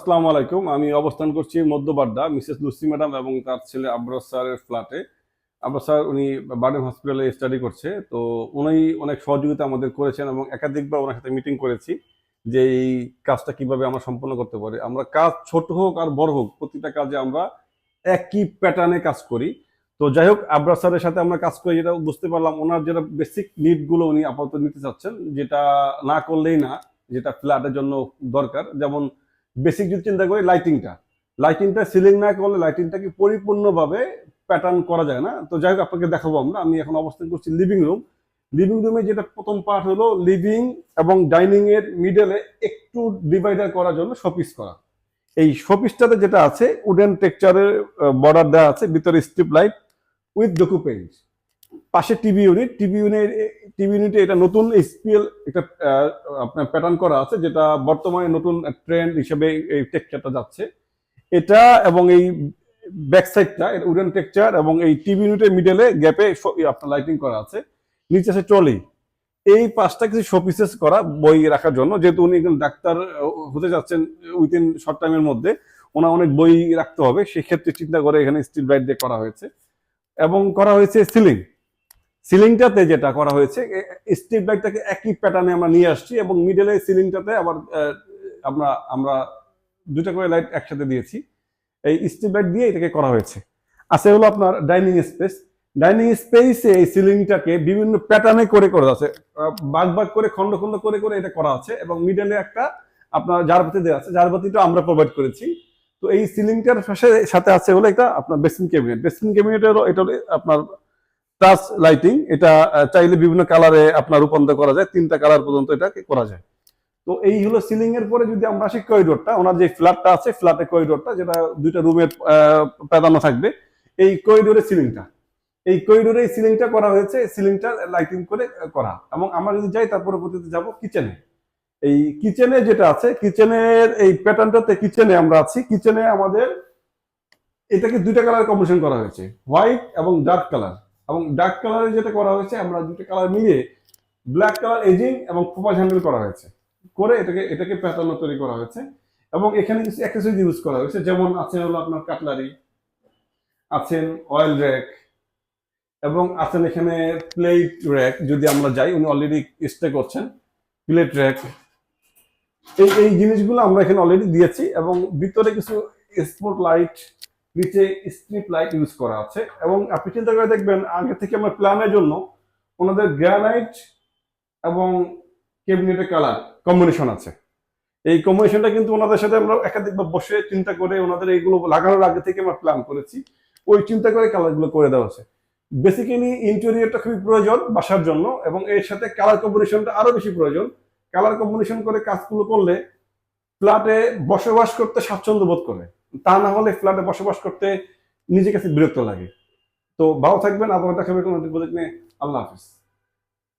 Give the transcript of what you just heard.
আসসালামু আলাইকুম। আমি অবস্থান করছি মধ্যবাড্ডা মিসেস লুসি ম্যাডাম এবং তার ছেলে আবরার স্যারের ফ্ল্যাটে। আবরার স্যার উনি বার্ডেম হসপিটালে স্টাডি করছে। তো উনি অনেক সহযোগিতা আমাদের করেছেন এবং একাধিকবার ওনার সাথে মিটিং করেছি যে এই কাজটা কিভাবে আমরা সম্পন্ন করতে পারি। আমরা কাজ ছোট হোক আর বড় হোক, প্রতিটা কাজে আমরা একই প্যাটার্নে কাজ করি। তো যাই হোক, আবরার স্যারের সাথে আমরা কাজ করে যেটা বুঝতে পারলাম, ওনার যেটা বেসিক নিডগুলো উনি আপাতত নিতে চাচ্ছেন, যেটা না করলেই না, যেটা ফ্ল্যাটের জন্য দরকার। যেমন বেসিক যদি চিন্তা করি, লাইটিংটা সিলিং না করলে লাইটিংটাকে পরিপূর্ণভাবে প্যাটার্ন করা যায় না। তো যাই হোক, আপনাকে দেখাবো। আমি এখন অবস্থান করছি লিভিং রুমে। যেটা প্রথম পার্ট হলো লিভিং এবং ডাইনিং এর মিডলে একটু ডিভাইডার করার জন্য শোপিস করা। এই শোপিসটাতে যেটা আছে, উডেন টেক্সচারের বর্ডার দেওয়া আছে, ভিতরে স্ট্রিপ লাইট উইথ ডকুপেন্ট, পাশে টিভি ইউনিটে এটা নতুন এসপিএল একটা আপনার প্যাটার্ন করা আছে, যেটা বর্তমানে নতুন ট্রেন্ড হিসেবে এই টেক্সচারটা যাচ্ছে। এটা এবং এই ব্যাক সাইডটা উডেন টেক্সচার এবং এই টিভি ইউনিটের মিডলে গ্যাপে আপনার লাইটিং করা আছে। নিচে আছে ট্রলি। এই পাঁচটা কিছু শোপিসেস করা বই রাখার জন্য, যেহেতু উনি একজন ডাক্তার হতে যাচ্ছেন উইদিন শর্ট টাইমের মধ্যে, ওনার অনেক বই রাখতে হবে, সেক্ষেত্রে চিন্তা করে এখানে স্টিল লাইট দিয়ে করা হয়েছে। এবং করা হয়েছে সিলিংটাতে যেটা করা হয়েছে, স্ট্রিপ লাইটটাকে একই প্যাটার্নে আমরা নিয়ে আসছি এবং মিডলে সিলিংটাতে আবার আমরা আমরা দুটা করে লাইট একসাথে দিয়েছি। এই স্ট্রিপ লাইট দিয়ে এটাকে করা হয়েছে। আছে হলো আপনার ডাইনিং স্পেসে এই সিলিংটাকে বিভিন্ন প্যাটার্নে করে আছে, ভাগ করে খন্ড খন্ড করে এটা করা আছে এবং মিডলে একটা আপনার ঝাড়বাতি দেওয়া আছে। ঝাড়বাতিটা আমরা প্রোভাইড করেছি। তো এই সিলিংটার সাথে আছে হলো এটা আপনার বেসিন ক্যাবিনেটেরও এটা আপনার টাচ লাইটিং। এটা চাইলে বিভিন্ন কালারে আপনার রূপান্তর করা যায়, 3টা কালার পর্যন্ত এটাকে করা যায়। তো এই হলো সিলিং এর পরে যদি আমরা আসি করিডোরটা, ওনার যে ফ্ল্যাটটা আছে, ফ্ল্যাটের করিডোরটা, যেটা দুইটা রুমের প্রাধান্য থাকবে, এই করিডোরে সিলিংটা করা হয়েছে, সিলিংটা লাইটিং করে করা। এবং আমরা যদি যাই, তারপরে পরবর্তীতে যাব কিচেনে। এই কিচেনে যেটা আছে, কিচেনের এই প্যাটার্নটাতে কিচেনে আমরা আছি। কিচেনে আমাদের এটাকে দুইটা কালার কম্বিনেশন করা হয়েছে, হোয়াইট এবং ডার্ক কালার। এবং ডার্ক কালারে যেটা করা হয়েছে, আমরা দুটো কালার মিলিয়ে ব্ল্যাক কালার এজিং এবং প্রোফাইল হ্যান্ডেল করা হয়েছে, করে এটাকে প্যাটার্ন তৈরি করা হয়েছে। এবং এখানে কিছু অ্যাক্সেসরিজ ইউজ করা হয়েছে, যেমন আছে হলো আপনার কাটলারি, আছেন অয়েল র্যাক, এবং আছেন এখানে প্লেট র্যাক। যদি আমরা যাই, উনি অলরেডি স্টে করছেন প্লেট র্যাক। এই জিনিসগুলো আমরা এখানে অলরেডি দিয়েছি। এবং ভিতরে কিছু স্পট লাইট, নিচে স্ট্রিপ লাইট ইউজ করা আছে। এবং আপনি চিন্তা করে দেখবেন, আগে থেকে আমার প্ল্যানের জন্য ওনাদের গ্রানাইট এবং ক্যাবিনেটের কালার কম্বিনেশন আছে। এই কম্বিনেশনটা কিন্তু ওনাদের সাথে আমরা একাধিকবার বসে চিন্তা করে ওনাদের এইগুলো লাগানোর আগে থেকে আমরা প্ল্যান করেছি। ওই চিন্তা করে কালারগুলো করে দেওয়া আছে। বেসিক্যালি ইন্টেরিয়রটা খুবই প্রয়োজন বাসার জন্য, এবং এর সাথে কালার কম্বিনেশনটা আরো বেশি প্রয়োজন। কালার কম্বিনেশন করে কাজগুলো করলে ফ্ল্যাটে বসবাস করতে স্বাচ্ছন্দ্য বোধ করে, তা না হলে ফ্ল্যাটে বসবাস করতে নিজের কাছে বিরক্ত লাগে। তো ভালো থাকবেন, আবার দেখাবে কোনো প্রজেক্ট নিয়ে। আল্লাহ হাফিজ।